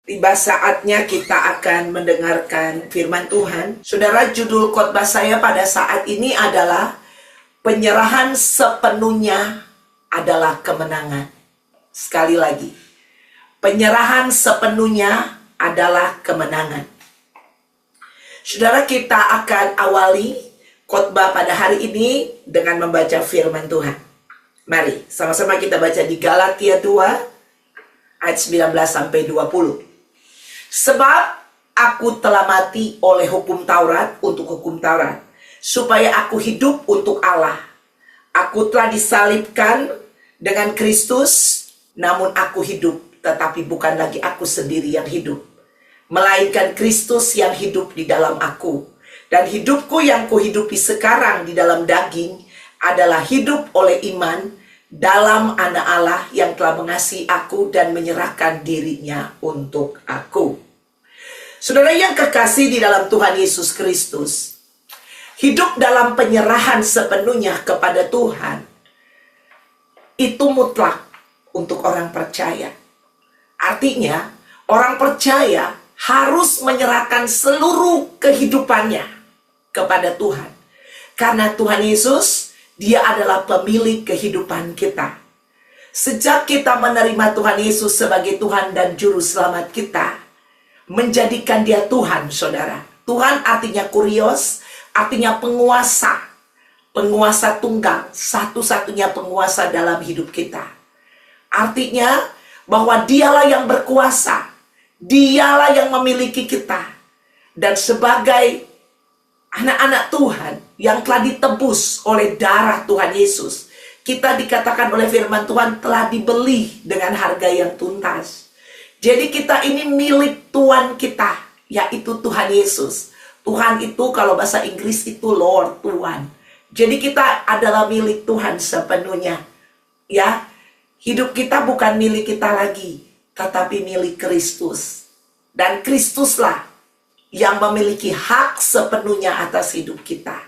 Tiba saatnya kita akan mendengarkan firman Tuhan. Saudara, judul khotbah saya pada saat ini adalah penyerahan sepenuhnya adalah kemenangan. Sekali lagi, penyerahan sepenuhnya adalah kemenangan. Saudara, kita akan awali khotbah pada hari ini dengan membaca firman Tuhan. Mari sama-sama kita baca di Galatia 2 ayat 19 sampai 20. Sebab aku telah mati oleh hukum Taurat untuk hukum Taurat, supaya aku hidup untuk Allah. Aku telah disalibkan dengan Kristus, namun aku hidup, tetapi bukan lagi aku sendiri yang hidup, melainkan Kristus yang hidup di dalam aku. Dan hidupku yang kuhidupi sekarang di dalam daging adalah hidup oleh iman dalam Anak Allah yang telah mengasihi aku dan menyerahkan dirinya untuk aku. Saudara yang kekasih di dalam Tuhan Yesus Kristus, hidup dalam penyerahan sepenuhnya kepada Tuhan itu mutlak untuk orang percaya. Artinya, orang percaya harus menyerahkan seluruh kehidupannya kepada Tuhan. Karena Tuhan Yesus, Dia adalah pemilik kehidupan kita. Sejak kita menerima Tuhan Yesus sebagai Tuhan dan Juru Selamat kita, menjadikan Dia Tuhan, saudara. Tuhan artinya kurios, artinya penguasa. Penguasa tunggal, satu-satunya penguasa dalam hidup kita. Artinya bahwa Dialah yang berkuasa, Dialah yang memiliki kita. Dan sebagai anak-anak Tuhan yang telah ditebus oleh darah Tuhan Yesus, kita dikatakan oleh firman Tuhan telah dibeli dengan harga yang tuntas. Jadi kita ini milik Tuhan kita, yaitu Tuhan Yesus. Tuhan itu kalau bahasa Inggris itu Lord, Tuhan. Jadi kita adalah milik Tuhan sepenuhnya. Ya, hidup kita bukan milik kita lagi, tetapi milik Kristus. Dan Kristuslah yang memiliki hak sepenuhnya atas hidup kita.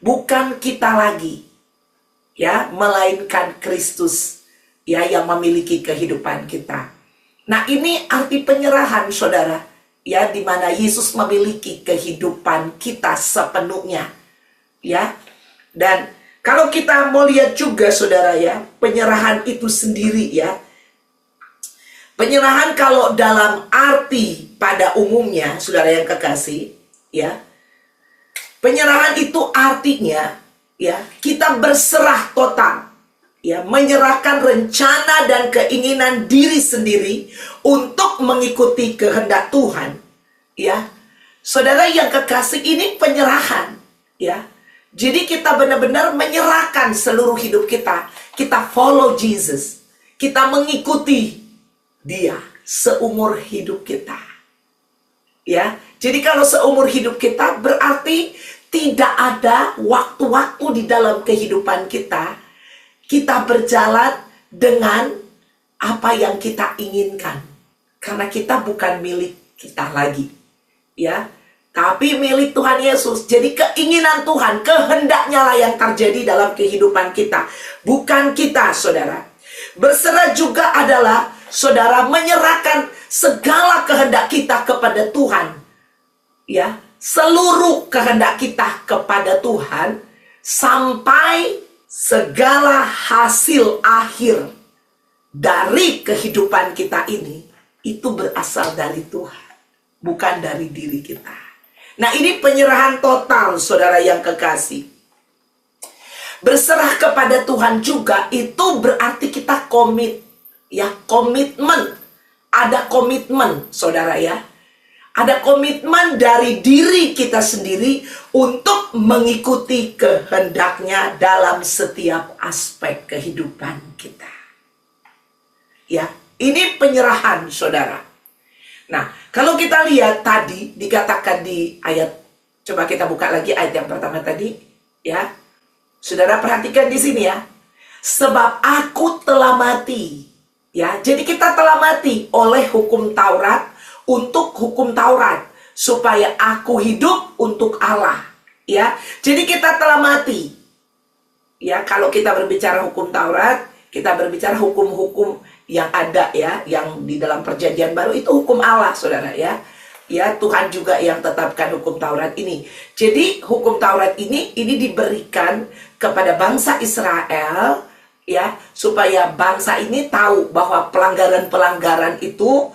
Bukan kita lagi, ya, melainkan Kristus, ya, yang memiliki kehidupan kita. Nah, ini arti penyerahan, saudara, ya, di mana Yesus memiliki kehidupan kita sepenuhnya, ya. Dan kalau kita mau lihat juga, saudara, ya, penyerahan itu sendiri, ya. Penyerahan kalau dalam arti pada umumnya, saudara yang kekasih, ya, penyerahan itu artinya, ya, kita berserah total, ya, menyerahkan rencana dan keinginan diri sendiri untuk mengikuti kehendak Tuhan, ya. Saudara yang kekasih, ini penyerahan, ya. Jadi kita benar-benar menyerahkan seluruh hidup kita. Kita follow Jesus, kita mengikuti Dia seumur hidup kita. Ya, jadi kalau seumur hidup kita berarti tidak ada waktu-waktu di dalam kehidupan kita berjalan dengan apa yang kita inginkan. Karena kita bukan milik kita lagi. Ya, tapi milik Tuhan Yesus. Jadi keinginan Tuhan, kehendaknya lah yang terjadi dalam kehidupan kita. Bukan kita, saudara. Berserah juga adalah saudara menyerahkan segala kehendak kita kepada Tuhan. Ya, seluruh kehendak kita kepada Tuhan sampai segala hasil akhir dari kehidupan kita ini itu berasal dari Tuhan, bukan dari diri kita. Nah, ini penyerahan total, saudara yang kekasih. Berserah kepada Tuhan juga itu berarti kita komit. Ya, komitmen. Ada komitmen, saudara, ya. Ada komitmen dari diri kita sendiri untuk mengikuti kehendaknya dalam setiap aspek kehidupan kita. Ya, ini penyerahan, saudara. Nah, kalau kita lihat tadi dikatakan di ayat, coba kita buka lagi ayat yang pertama tadi, ya. Saudara perhatikan di sini, ya. Sebab aku telah mati. Ya, jadi kita telah mati oleh hukum Taurat untuk hukum Taurat, supaya aku hidup untuk Allah. Ya, jadi kita telah mati. Ya, kalau kita berbicara hukum Taurat, kita berbicara hukum-hukum yang ada ya, yang di dalam perjanjian baru itu hukum Allah, saudara ya. Ya, Tuhan juga yang tetapkan hukum Taurat ini. Jadi hukum Taurat ini diberikan kepada bangsa Israel ya, supaya bangsa ini tahu bahwa pelanggaran-pelanggaran itu,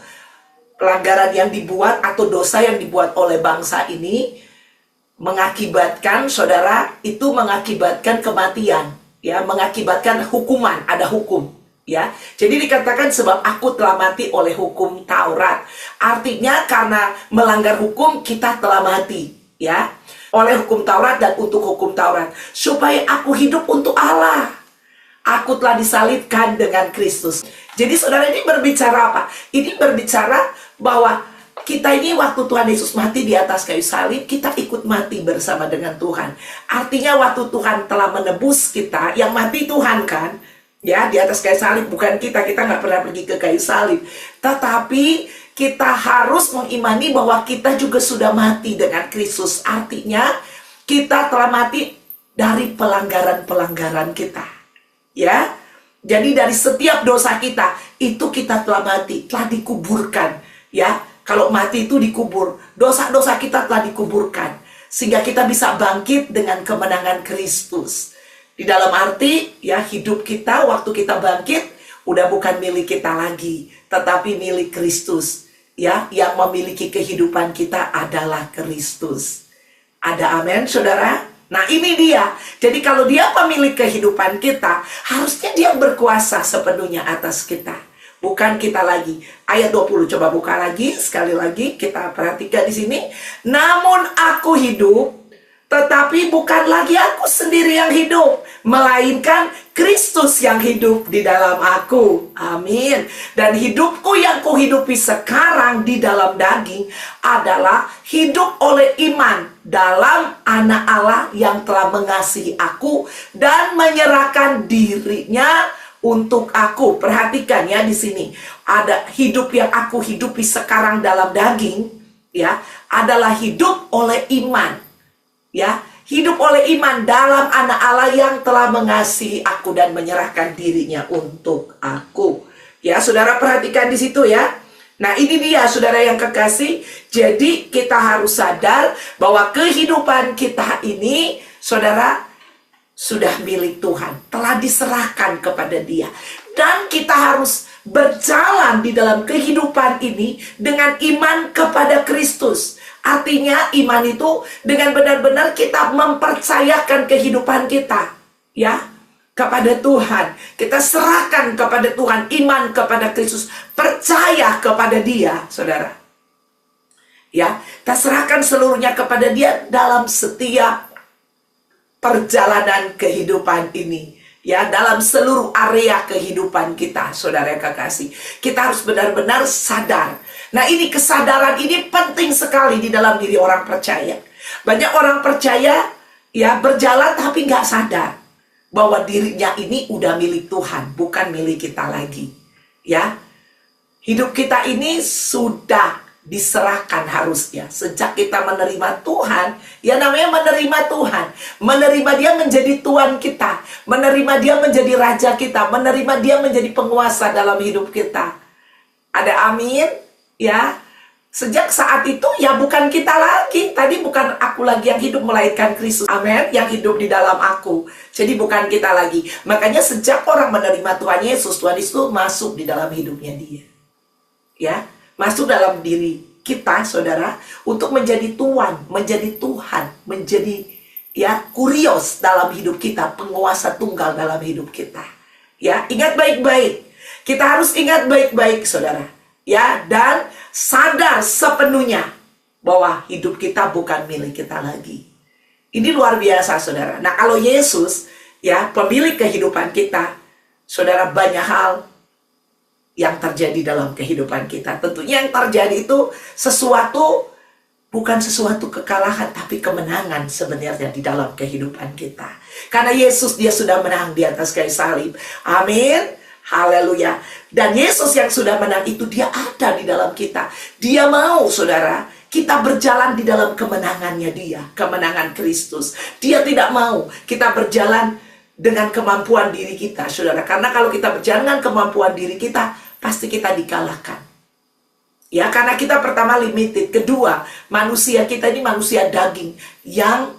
pelanggaran yang dibuat atau dosa yang dibuat oleh bangsa ini mengakibatkan, saudara, itu mengakibatkan kematian, ya, mengakibatkan hukuman, ada hukum, ya. Jadi dikatakan sebab aku telah mati oleh hukum Taurat. Artinya karena melanggar hukum kita telah mati, ya, oleh hukum Taurat dan untuk hukum Taurat, supaya aku hidup untuk Allah. Aku telah disalibkan dengan Kristus. Jadi saudara, ini berbicara apa? Ini berbicara bahwa kita ini waktu Tuhan Yesus mati di atas kayu salib, kita ikut mati bersama dengan Tuhan. Artinya waktu Tuhan telah menebus kita, yang mati Tuhan kan, ya, di atas kayu salib, bukan kita nggak pernah pergi ke kayu salib. Tetapi kita harus mengimani bahwa kita juga sudah mati dengan Kristus. Artinya kita telah mati dari pelanggaran-pelanggaran kita, ya. Jadi dari setiap dosa kita, itu kita telah mati, telah dikuburkan, ya. Kalau mati itu dikubur, dosa-dosa kita telah dikuburkan, sehingga kita bisa bangkit dengan kemenangan Kristus. Di dalam arti, ya, hidup kita waktu kita bangkit udah bukan milik kita lagi, tetapi milik Kristus, ya, yang memiliki kehidupan kita adalah Kristus. Ada amin, saudara? Nah, ini dia. Jadi kalau dia pemilik kehidupan kita, harusnya dia berkuasa sepenuhnya atas kita. Bukan kita lagi. Ayat 20, coba buka lagi. Sekali lagi kita perhatikan di sini. Namun aku hidup, tetapi bukan lagi aku sendiri yang hidup, melainkan Kristus yang hidup di dalam aku. Amin. Dan hidupku yang kuhidupi sekarang di dalam daging adalah hidup oleh iman dalam Anak Allah yang telah mengasihi aku dan menyerahkan dirinya untuk aku. Perhatikan ya, di sini ada hidup yang aku hidupi sekarang dalam daging, ya, adalah hidup oleh iman, ya, hidup oleh iman dalam Anak Allah yang telah mengasihi aku dan menyerahkan dirinya untuk aku. Ya, saudara, perhatikan di situ ya. Nah, ini dia saudara yang kekasih. Jadi kita harus sadar bahwa kehidupan kita ini, saudara, sudah milik Tuhan, telah diserahkan kepada Dia. Dan kita harus berjalan di dalam kehidupan ini dengan iman kepada Kristus. Artinya iman itu dengan benar-benar kita mempercayakan kehidupan kita, ya, kepada Tuhan. Kita serahkan kepada Tuhan, iman kepada Kristus, percaya kepada Dia, saudara. Ya, kita serahkan seluruhnya kepada Dia dalam setiap perjalanan kehidupan ini, ya, dalam seluruh area kehidupan kita, saudara yang kekasih. Kita harus benar-benar sadar. Nah, ini kesadaran ini penting sekali di dalam diri orang percaya. Banyak orang percaya, ya, berjalan tapi nggak sadar bahwa dirinya ini udah milik Tuhan, bukan milik kita lagi, ya. Hidup kita ini sudah diserahkan harusnya sejak kita menerima Tuhan. Ya, namanya menerima Tuhan, menerima Dia menjadi Tuhan kita, menerima Dia menjadi Raja kita, menerima Dia menjadi penguasa dalam hidup kita. Ada amin, ya. Sejak saat itu ya bukan kita lagi. Tadi bukan aku lagi yang hidup, melainkan Kristus, amin, yang hidup di dalam aku. Jadi bukan kita lagi. Makanya sejak orang menerima Tuhan Yesus masuk di dalam hidupnya dia, ya, masuk dalam diri kita, saudara, untuk menjadi Tuhan, menjadi Tuhan, menjadi, ya, kurios dalam hidup kita, penguasa tunggal dalam hidup kita. Ya, ingat baik-baik. Kita harus ingat baik-baik, saudara. Ya, dan sadar sepenuhnya bahwa hidup kita bukan milik kita lagi. Ini luar biasa, saudara. Nah, kalau Yesus, ya, pemilik kehidupan kita, saudara, banyak hal yang terjadi dalam kehidupan kita. Tentunya yang terjadi itu sesuatu, bukan sesuatu kekalahan, tapi kemenangan sebenarnya di dalam kehidupan kita. Karena Yesus, Dia sudah menang di atas kayu salib. Amin. Haleluya. Dan Yesus yang sudah menang itu, Dia ada di dalam kita. Dia mau, saudara, kita berjalan di dalam kemenangannya Dia, kemenangan Kristus. Dia tidak mau kita berjalan dengan kemampuan diri kita, saudara. Karena kalau kita berjalan dengan kemampuan diri kita, pasti kita dikalahkan. Ya, karena kita pertama limited. Kedua, manusia kita ini manusia daging yang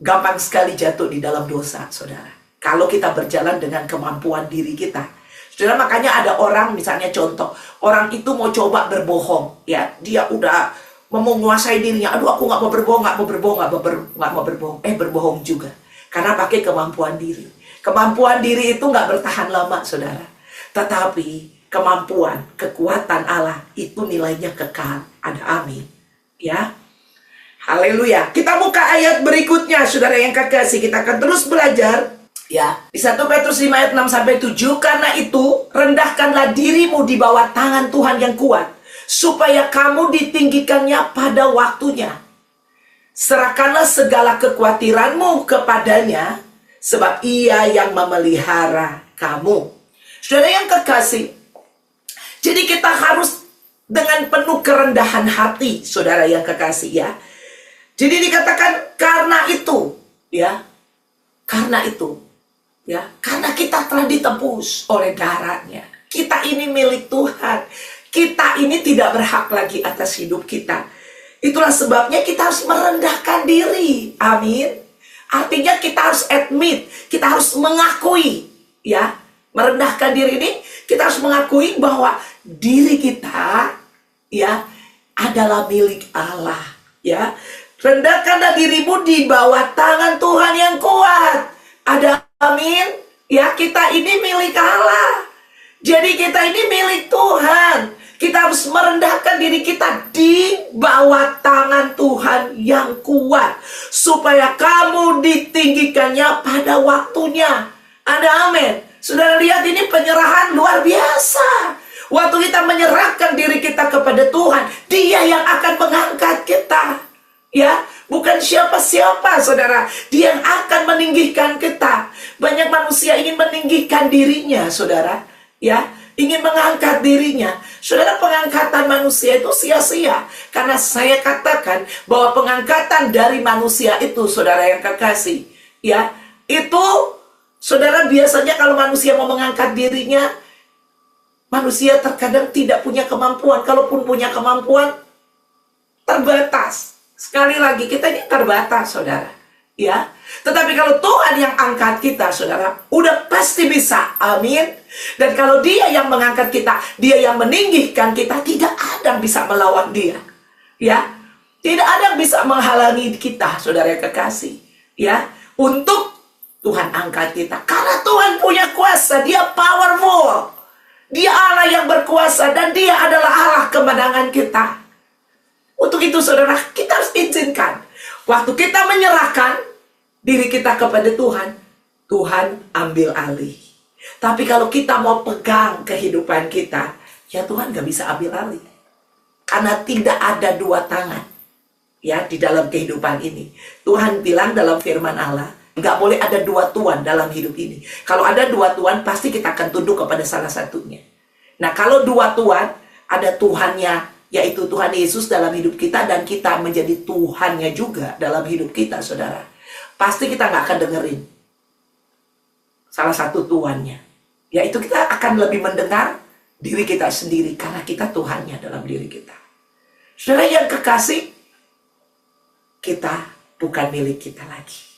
gampang sekali jatuh di dalam dosa, saudara. Kalau kita berjalan dengan kemampuan diri kita. Saudara, makanya ada orang, misalnya contoh, orang itu mau coba berbohong. Ya, dia udah menguasai dirinya. Aduh, aku nggak mau berbohong, berbohong juga. Karena pakai kemampuan diri. Kemampuan diri itu nggak bertahan lama, saudara. Tetapi kemampuan, kekuatan Allah itu nilainya kekal. Ada amin. Ya. Haleluya. Kita buka ayat berikutnya, saudara yang kekasih. Kita akan terus belajar. Ya, di 1 Petrus 5 ayat 6-7. Karena itu, rendahkanlah dirimu di bawah tangan Tuhan yang kuat, supaya kamu ditinggikannya pada waktunya. Serahkanlah segala kekhawatiranmu kepadanya, sebab ia yang memelihara kamu. Saudara yang kekasih, jadi kita harus dengan penuh kerendahan hati, saudara yang kekasih, ya. Jadi dikatakan karena itu, ya. Karena itu, ya. Karena kita telah ditebus oleh darahnya. Kita ini milik Tuhan. Kita ini tidak berhak lagi atas hidup kita. Itulah sebabnya kita harus merendahkan diri. Amin. Artinya kita harus admit, kita harus mengakui, ya. Merendahkan diri ini, kita harus mengakui bahwa diri kita, ya, adalah milik Allah, ya. Rendahkanlah dirimu di bawah tangan Tuhan yang kuat. Ada amin, ya. Kita ini milik Allah. Jadi kita ini milik Tuhan. Kita harus merendahkan diri kita di bawah tangan Tuhan yang kuat, supaya kamu ditinggikannya pada waktunya. Ada amin. Saudara lihat, ini penyerahan luar biasa. Waktu kita menyerahkan diri kita kepada Tuhan, Dia yang akan mengangkat kita. Ya, bukan siapa-siapa, saudara. Dia yang akan meninggikan kita. Banyak manusia ingin meninggikan dirinya, saudara. Ya, ingin mengangkat dirinya. Saudara, pengangkatan manusia itu sia-sia. Karena saya katakan bahwa pengangkatan dari manusia itu, saudara yang kekasih, ya, itu, saudara, biasanya kalau manusia mau mengangkat dirinya, manusia terkadang tidak punya kemampuan. Kalaupun punya kemampuan, terbatas. Sekali lagi, kita ini terbatas, saudara. Ya. Tetapi kalau Tuhan yang angkat kita, saudara, udah pasti bisa. Amin. Dan kalau Dia yang mengangkat kita, Dia yang meninggikan kita, tidak ada yang bisa melawan Dia. Ya. Tidak ada yang bisa menghalangi kita, saudara yang kekasih. Ya. Untuk Tuhan angkat kita. Karena Tuhan punya kuasa. Dia powerful. Dia Allah yang berkuasa. Dan Dia adalah Allah kemenangan kita. Untuk itu, saudara, kita harus izinkan. Waktu kita menyerahkan diri kita kepada Tuhan, Tuhan ambil alih. Tapi kalau kita mau pegang kehidupan kita, ya Tuhan gak bisa ambil alih. Karena tidak ada dua tangan, ya, di dalam kehidupan ini. Tuhan bilang dalam firman Allah, gak boleh ada dua tuan dalam hidup ini. Kalau ada dua tuan, pasti kita akan tunduk kepada salah satunya. Nah, kalau dua tuan, ada Tuhannya, yaitu Tuhan Yesus dalam hidup kita, dan kita menjadi Tuhannya juga dalam hidup kita, saudara. Pasti kita nggak akan dengerin salah satu Tuhannya. Yaitu kita akan lebih mendengar diri kita sendiri, karena kita Tuhannya dalam diri kita. Saudara yang kekasih, kita bukan milik kita lagi,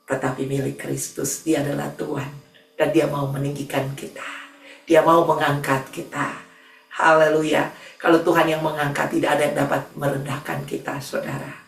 tetapi milik Kristus. Dia adalah Tuhan, dan Dia mau meninggikan kita. Dia mau mengangkat kita. Haleluya. Kalau Tuhan yang mengangkat, tidak ada yang dapat merendahkan kita, saudara.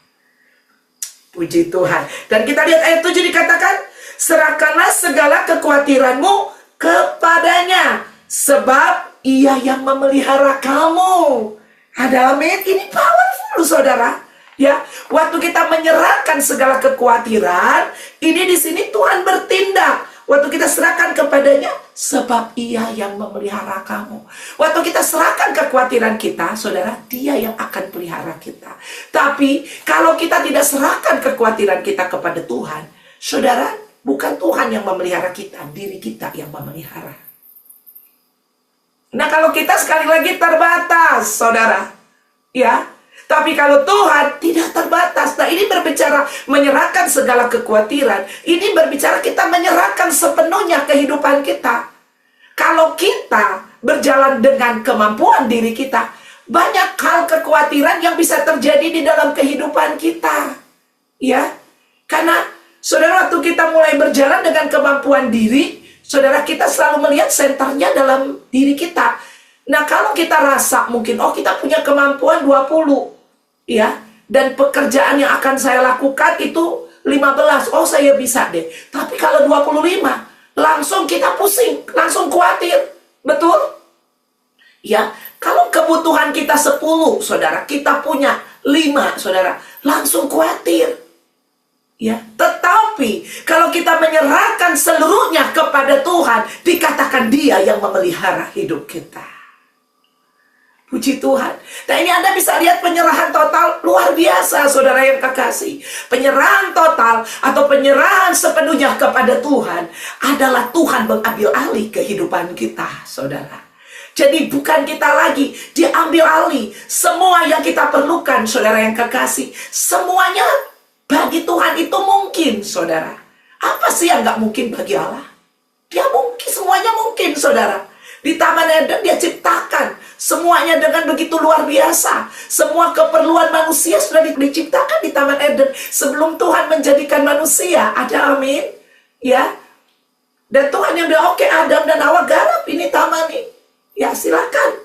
Puji Tuhan. Dan kita lihat ayat 7 dikatakan, serahkanlah segala kekhawatiranmu kepadanya, sebab Ia yang memelihara kamu. Ada amin. Ini powerful, saudara. Ya, waktu kita menyerahkan segala kekhawatiran, ini di sini Tuhan bertindak. Waktu kita serahkan kepadanya, sebab Ia yang memelihara kamu. Waktu kita serahkan kekhawatiran kita, saudara, Dia yang akan pelihara kita. Tapi kalau kita tidak serahkan kekhawatiran kita kepada Tuhan, saudara, bukan Tuhan yang memelihara kita, diri kita yang memelihara. Nah, kalau kita sekali lagi terbatas, saudara, ya, Tapi kalau Tuhan tidak terbatas. Nah, ini berbicara menyerahkan segala kekhawatiran. Ini berbicara kita menyerahkan sepenuhnya kehidupan kita. Kalau kita berjalan dengan kemampuan diri kita, banyak hal kekhawatiran yang bisa terjadi di dalam kehidupan kita. Ya, karena saudara, waktu kita mulai berjalan dengan kemampuan diri, saudara, kita selalu melihat senternya dalam diri kita. Nah, kalau kita rasa mungkin, oh kita punya kemampuan 20, ya, dan pekerjaan yang akan saya lakukan itu 15, oh saya bisa deh. Tapi kalau 25, langsung kita pusing, langsung khawatir. Betul? Ya, kalau kebutuhan kita 10, saudara, kita punya 5, saudara, langsung khawatir. Ya, tetapi kalau kita menyerahkan seluruhnya kepada Tuhan, dikatakan Dia yang memelihara hidup kita. Puji Tuhan. Nah, ini Anda bisa lihat penyerahan total luar biasa, saudara yang kekasih. Penyerahan total atau penyerahan sepenuhnya kepada Tuhan adalah Tuhan mengambil alih kehidupan kita, saudara. Jadi bukan kita lagi, Dia ambil alih semua yang kita perlukan, saudara yang kekasih. Semuanya bagi Tuhan itu mungkin, saudara. Apa sih yang gak mungkin bagi Allah? Dia mungkin, semuanya mungkin, saudara. Di Taman Eden Dia ciptakan semuanya dengan begitu luar biasa. Semua keperluan manusia sudah diciptakan di Taman Eden sebelum Tuhan menjadikan manusia. Ada amin? Ya. Dan Tuhan yang bilang, oke, Adam dan Hawa garap ini taman ini. Ya, silakan.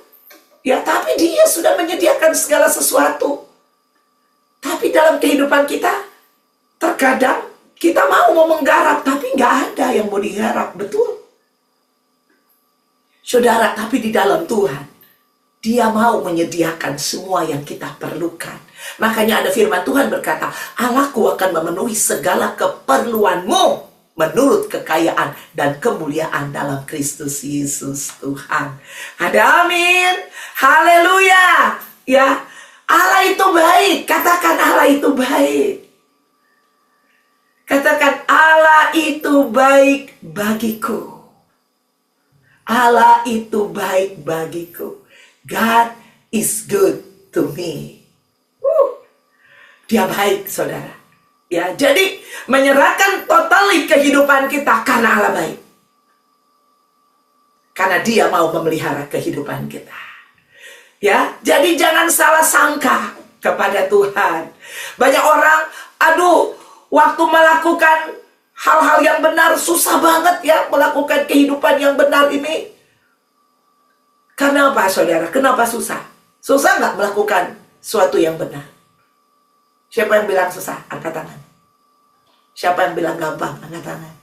Ya, tapi Dia sudah menyediakan segala sesuatu. Tapi dalam kehidupan kita, terkadang kita mau menggarap, tapi nggak ada yang mau digarap. Betul? Saudara, tapi di dalam Tuhan, Dia mau menyediakan semua yang kita perlukan. Makanya ada firman Tuhan berkata, Allahku akan memenuhi segala keperluanmu menurut kekayaan dan kemuliaan dalam Kristus Yesus Tuhan. Ada amin. Haleluya. Ya, Allah itu baik. Katakan Allah itu baik. Katakan Allah itu baik bagiku. Allah itu baik bagiku. God is good to me. Dia baik, saudara. Ya, jadi menyerahkan totali kehidupan kita karena Allah baik. Karena Dia mau memelihara kehidupan kita. Ya, jadi jangan salah sangka kepada Tuhan. Banyak orang, aduh, waktu melakukan hal-hal yang benar susah banget ya melakukan kehidupan yang benar ini. Karena apa, saudara? Kenapa susah? Susah nggak melakukan sesuatu yang benar? Siapa yang bilang susah? Angkat tangan. Siapa yang bilang gampang? Angkat tangan.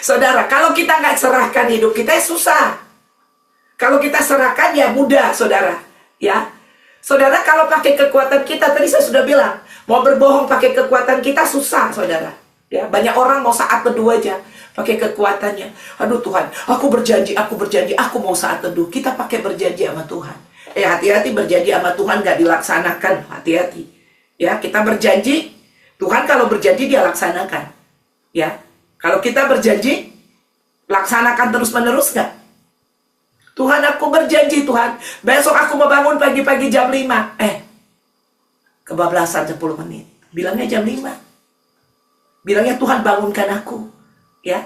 Saudara, kalau kita nggak serahkan hidup kita, susah. Kalau kita serahkan, ya mudah, saudara. Ya, saudara, kalau pakai kekuatan kita, tadi saya sudah bilang, mau berbohong pakai kekuatan kita susah, saudara. Ya, banyak orang mau saat teduh aja pakai kekuatannya. Aduh Tuhan, aku berjanji, aku mau saat teduh. Kita pakai berjanji sama Tuhan. Hati-hati berjanji sama Tuhan gak dilaksanakan. Hati-hati. Ya, kita berjanji, Tuhan kalau berjanji Dia laksanakan. Ya, kalau kita berjanji, laksanakan terus-menerus gak? Tuhan, aku berjanji Tuhan, besok aku mau bangun pagi-pagi jam 5. Kebablasan 10 menit. Bilangnya jam 5. Bilangnya Tuhan bangunkan aku. Ya,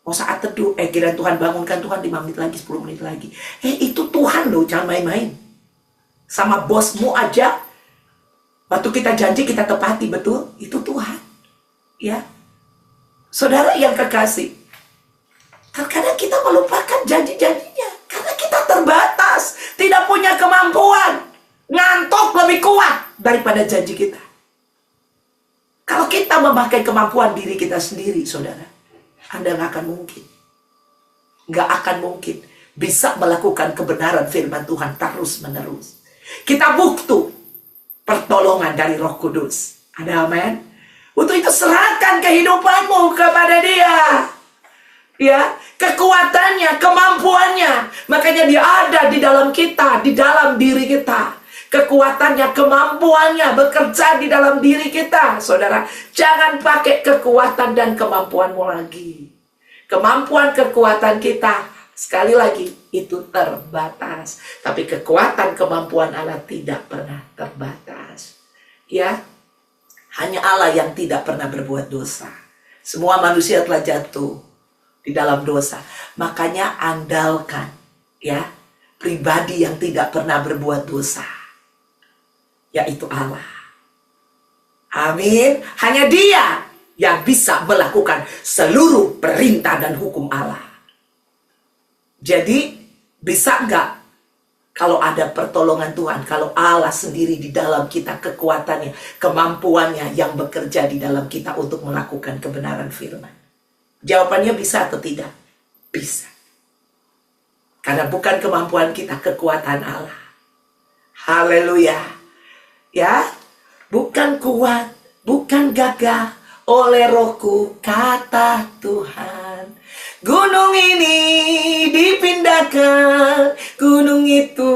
mau saat teduh. Kira Tuhan bangunkan Tuhan 5 menit lagi, 10 menit lagi. Itu Tuhan loh, jangan main-main. Sama bosmu aja, waktu kita janji kita tepati, betul? Itu Tuhan. Ya, saudara yang kekasih, terkadang kita melupakan janji-janjinya. Karena kita terbatas, tidak punya kemampuan. Ngantuk lebih kuat daripada janji kita. Kalau kita memakai kemampuan diri kita sendiri, saudara, Anda nggak akan mungkin. Nggak akan mungkin bisa melakukan kebenaran firman Tuhan terus-menerus. Kita butuh pertolongan dari Roh Kudus. Ada amin? Untuk itu serahkan kehidupanmu kepada Dia. Ya, kekuatannya, kemampuannya. Makanya Dia ada di dalam kita, di dalam diri kita. Kekuatannya, kemampuannya bekerja di dalam diri kita, saudara. Jangan pakai kekuatan dan kemampuanmu lagi. Kemampuan kekuatan kita Sekali lagi, itu terbatas. Tapi kekuatan kemampuan Allah tidak pernah terbatas. Ya, hanya Allah yang tidak pernah berbuat dosa. Semua manusia telah jatuh di dalam dosa. Makanya andalkan, ya, pribadi yang tidak pernah berbuat dosa, yaitu Allah. Amin. Hanya Dia yang bisa melakukan seluruh perintah dan hukum Allah. Jadi, bisa nggak kalau ada pertolongan Tuhan, kalau Allah sendiri di dalam kita, kekuatannya, kemampuannya yang bekerja di dalam kita untuk melakukan kebenaran firman? Jawabannya bisa atau tidak? Bisa. Karena bukan kemampuan kita, kekuatan Allah. Haleluya. Ya, bukan kuat, bukan gagah, oleh Rohku, kata Tuhan. Gunung ini dipindahkan, gunung itu.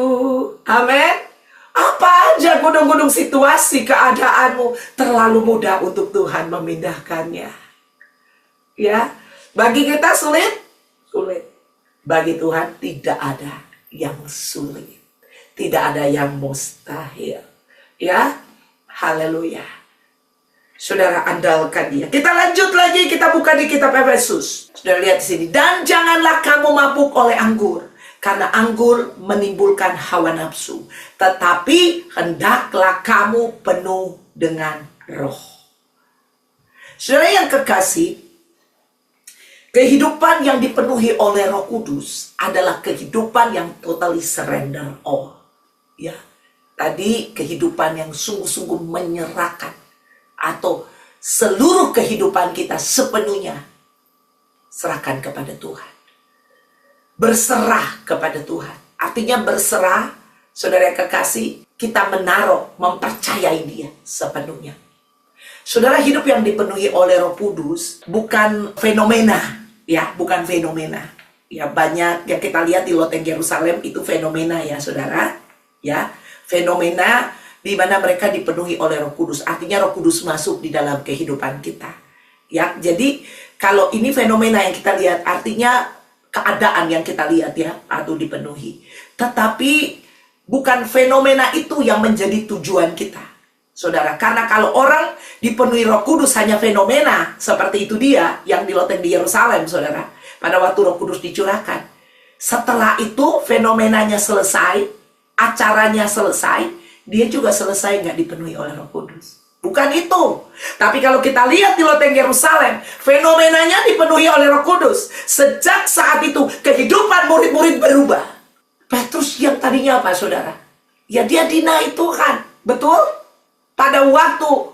Amin. Apa aja gunung-gunung situasi keadaanmu, terlalu mudah untuk Tuhan memindahkannya. Ya, bagi kita sulit, sulit. Bagi Tuhan tidak ada yang sulit, tidak ada yang mustahil. Ya, haleluya. Saudara, andalkan Dia. Kita lanjut lagi, kita buka di kitab Efesus. Saudara lihat di sini. Dan janganlah kamu mabuk oleh anggur, karena anggur menimbulkan hawa nafsu. Tetapi hendaklah kamu penuh dengan roh. Saudara yang kekasih, kehidupan yang dipenuhi oleh Roh Kudus adalah kehidupan yang totally surrender all. Ya, tadi kehidupan yang sungguh-sungguh menyerahkan, atau seluruh kehidupan kita sepenuhnya serahkan kepada Tuhan. Berserah kepada Tuhan. Artinya berserah, saudara yang kekasih, kita menaruh, mempercayai Dia sepenuhnya. Saudara, hidup yang dipenuhi oleh Roh Kudus bukan fenomena, ya, bukan fenomena. Ya, banyak yang kita lihat di loteng Yerusalem itu fenomena, ya, saudara. Ya, fenomena di mana mereka dipenuhi oleh Roh Kudus. Artinya Roh Kudus masuk di dalam kehidupan kita. Ya, jadi kalau ini fenomena yang kita lihat, artinya keadaan yang kita lihat, ya, atau dipenuhi. Tetapi bukan fenomena itu yang menjadi tujuan kita, saudara. Karena kalau orang dipenuhi Roh Kudus hanya fenomena, seperti itu dia yang di loteng di Yerusalem, saudara. Pada waktu Roh Kudus dicurahkan. Setelah itu fenomenanya selesai, acaranya selesai, dia juga selesai nggak dipenuhi oleh Roh Kudus. Bukan itu. Tapi kalau kita lihat di loteng Yerusalem, fenomenanya dipenuhi oleh Roh Kudus. Sejak saat itu, kehidupan murid-murid berubah. Petrus yang tadinya apa, saudara? Ya, dia dinaik Tuhan. Betul? Pada waktu,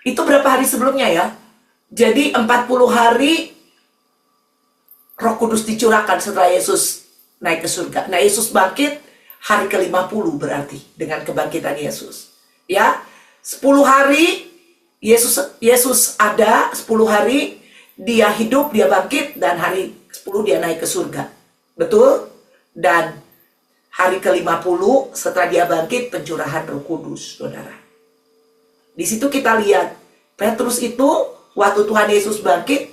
itu berapa hari sebelumnya, ya? Jadi 40 hari Roh Kudus dicurahkan setelah Yesus naik ke surga. Nah, Yesus bangkit hari ke-50 berarti dengan kebangkitan Yesus. Ya, 10 hari Yesus ada, 10 hari Dia hidup, Dia bangkit, dan hari 10 Dia naik ke surga. Betul? Dan hari ke-50 setelah Dia bangkit, pencurahan Roh Kudus, saudara. Di situ kita lihat Petrus itu waktu Tuhan Yesus bangkit,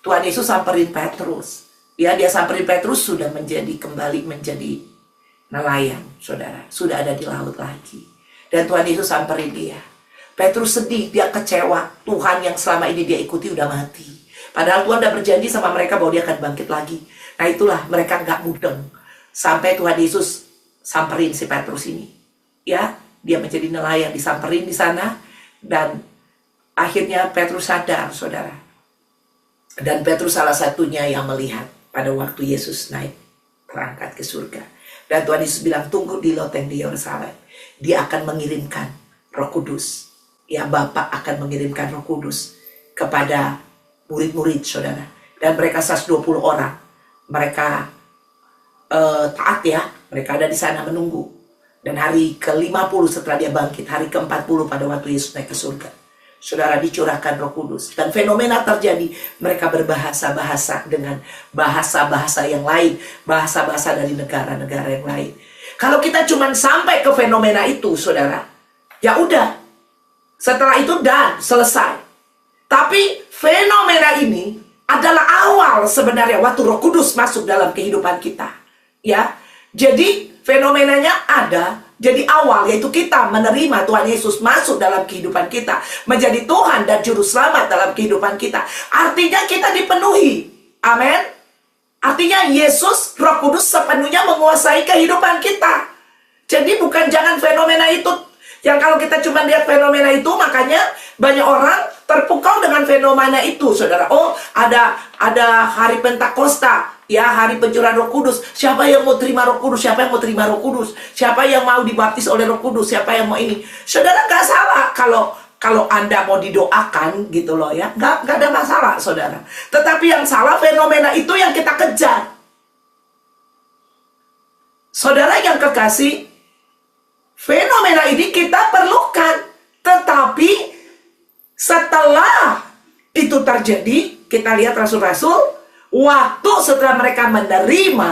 Tuhan Yesus samperin Petrus. Ya, Dia samperin Petrus sudah kembali menjadi nelayan, saudara. Sudah ada di laut lagi. Dan Tuhan Yesus samperin dia. Petrus sedih, dia kecewa. Tuhan yang selama ini dia ikuti udah mati. Padahal Tuhan udah berjanji sama mereka bahwa Dia akan bangkit lagi. Nah, itulah mereka nggak mudeng. Sampai Tuhan Yesus samperin si Petrus ini. Ya, dia menjadi nelayan, disamperin di sana. Dan akhirnya Petrus sadar, saudara. Dan Petrus salah satunya yang melihat pada waktu Yesus naik terangkat ke surga. Dan Tuhan Yesus bilang, tunggu di loteng di Yerusalem. Dia akan mengirimkan Roh Kudus. Ya, Bapa akan mengirimkan Roh Kudus kepada murid-murid, saudara. Dan mereka 120 orang. Mereka taat, ya. Mereka ada di sana menunggu. Dan hari ke-50 setelah Dia bangkit, hari ke-40 pada waktu Yesus naik ke surga, saudara, dicurahkan Roh Kudus. Dan fenomena terjadi. Mereka berbahasa-bahasa dengan bahasa-bahasa yang lain. Bahasa-bahasa dari negara-negara yang lain. Kalau kita cuma sampai ke fenomena itu, saudara, ya udah. Setelah itu dan selesai. Tapi fenomena ini adalah awal sebenarnya waktu Roh Kudus masuk dalam kehidupan kita. Ya, jadi fenomenanya ada. Jadi awal yaitu kita menerima Tuhan Yesus masuk dalam kehidupan kita, menjadi Tuhan dan Juru Selamat dalam kehidupan kita. Artinya kita dipenuhi. Amin. Artinya Yesus, Roh Kudus sepenuhnya menguasai kehidupan kita. Jadi bukan jangan fenomena itu. Yang kalau kita cuma lihat fenomena itu, makanya banyak orang terpukau dengan fenomena itu, saudara. Oh, ada hari Pentakosta, ya, hari pencurahan Roh Kudus. Siapa yang mau terima Roh Kudus? Siapa yang mau terima Roh Kudus? Siapa yang mau dibaptis oleh Roh Kudus? Siapa yang mau ini? Saudara, nggak salah kalau Anda mau didoakan gitu loh ya. Nggak ada masalah, saudara. Tetapi yang salah fenomena itu yang kita kejar. Saudara yang kekasih, fenomena ini kita perlukan. Tetapi setelah itu terjadi, kita lihat rasul-rasul, waktu setelah mereka menerima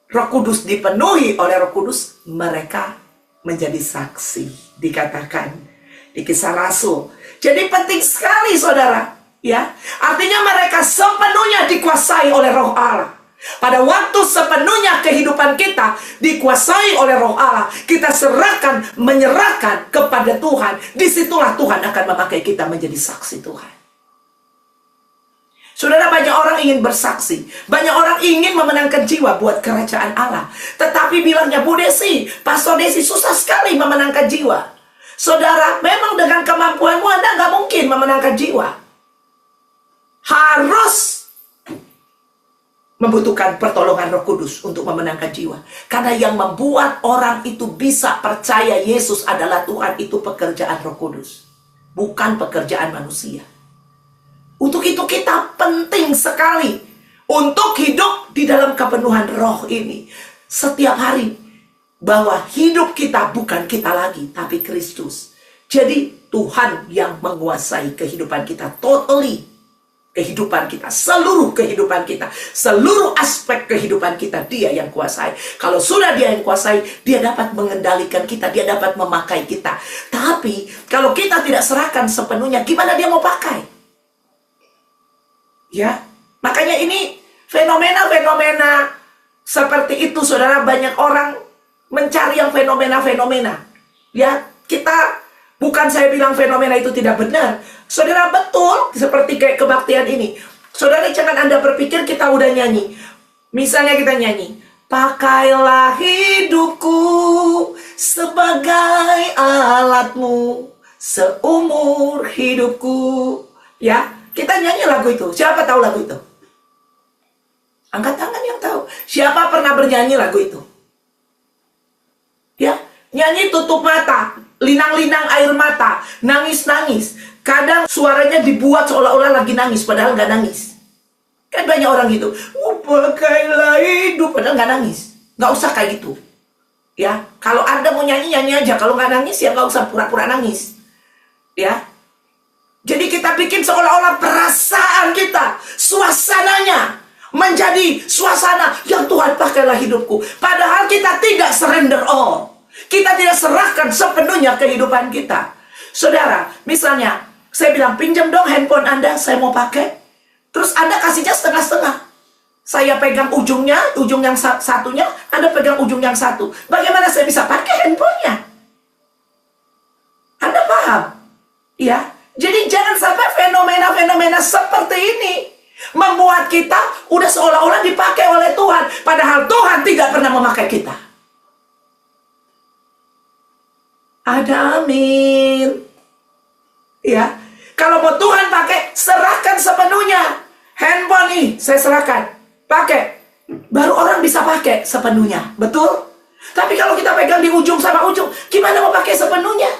Roh Kudus, dipenuhi oleh Roh Kudus, mereka menjadi saksi, dikatakan di Kisah Rasul. Jadi penting sekali, saudara, ya. Artinya mereka sepenuhnya dikuasai oleh Roh Allah. Pada waktu sepenuhnya kehidupan kita dikuasai oleh Roh Allah, kita menyerahkan kepada Tuhan. Disitulah Tuhan akan memakai kita menjadi saksi Tuhan. Saudara, banyak orang ingin bersaksi, banyak orang ingin memenangkan jiwa buat kerajaan Allah. Tetapi bilangnya, Bu Desi, Pastor Desi, susah sekali memenangkan jiwa. Saudara, memang dengan kemampuanmu Anda nggak mungkin memenangkan jiwa. Harus membutuhkan pertolongan Roh Kudus untuk memenangkan jiwa. Karena yang membuat orang itu bisa percaya Yesus adalah Tuhan, itu pekerjaan Roh Kudus, bukan pekerjaan manusia. Untuk itu kita penting sekali untuk hidup di dalam kepenuhan Roh ini setiap hari, bahwa hidup kita bukan kita lagi, tapi Kristus. Jadi Tuhan yang menguasai kehidupan kita totally. Kehidupan kita, seluruh kehidupan kita, seluruh aspek kehidupan kita, Dia yang kuasai. Kalau sudah Dia yang kuasai, Dia dapat mengendalikan kita, Dia dapat memakai kita. Tapi kalau kita tidak serahkan sepenuhnya, gimana Dia mau pakai? Ya, makanya ini fenomena-fenomena seperti itu, saudara. Banyak orang mencari yang fenomena-fenomena. Ya, kita bukan saya bilang fenomena itu tidak benar. Saudara, betul, seperti kayak kebaktian ini. Saudara, jangan Anda berpikir kita udah nyanyi. Misalnya kita nyanyi, pakailah hidupku sebagai alatmu seumur hidupku. Ya, kita nyanyi lagu itu. Siapa tahu lagu itu? Angkat tangan yang tahu. Siapa pernah bernyanyi lagu itu? Ya, nyanyi tutup mata, linang-linang air mata, nangis-nangis. Kadang suaranya dibuat seolah-olah lagi nangis, padahal nggak nangis. Kan banyak orang gitu, pakailah hidup, padahal nggak nangis. Nggak usah kayak gitu. Ya, kalau Anda mau nyanyi, nyanyi aja. Kalau nggak nangis, ya nggak usah pura-pura nangis. Ya, jadi kita bikin seolah-olah perasaan kita, suasananya menjadi suasana yang Tuhan pakailah hidupku. Padahal kita tidak surrender all. Kita tidak serahkan sepenuhnya kehidupan kita. Saudara, misalnya saya bilang, pinjam dong handphone Anda, saya mau pakai. Terus Anda kasihnya setengah-setengah. Saya pegang ujungnya, ujung yang satunya, Anda pegang ujung yang satu. Bagaimana saya bisa pakai handphonenya? Anda paham? Ya, jadi jangan sampai fenomena-fenomena seperti ini membuat kita udah seolah-olah dipakai oleh Tuhan, padahal Tuhan tidak pernah memakai kita. Ada amin. Ya, kalau mau Tuhan pakai, serahkan sepenuhnya. Handphone nih, saya serahkan, pakai. Baru orang bisa pakai sepenuhnya, betul? Tapi kalau kita pegang di ujung sama ujung, gimana mau pakai sepenuhnya?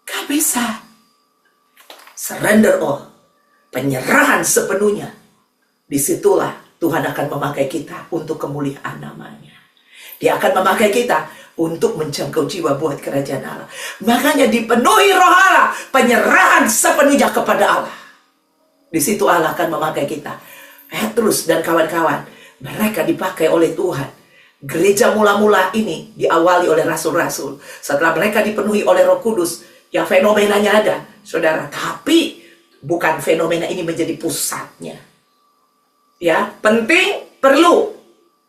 Gak bisa. Surrender all, penyerahan sepenuhnya. Disitulah Tuhan akan memakai kita untuk kemuliaan namanya. Dia akan memakai kita untuk menjangkau jiwa buat kerajaan Allah. Makanya dipenuhi Roh Allah, penyerahan sepenuhnya kepada Allah. Di situ Allah akan memakai kita. Petrus dan kawan-kawan, mereka dipakai oleh Tuhan. Gereja mula-mula ini diawali oleh rasul-rasul. Setelah mereka dipenuhi oleh Roh Kudus, yang fenomenanya ada, saudara. Tapi bukan fenomena ini menjadi pusatnya. Ya, penting, perlu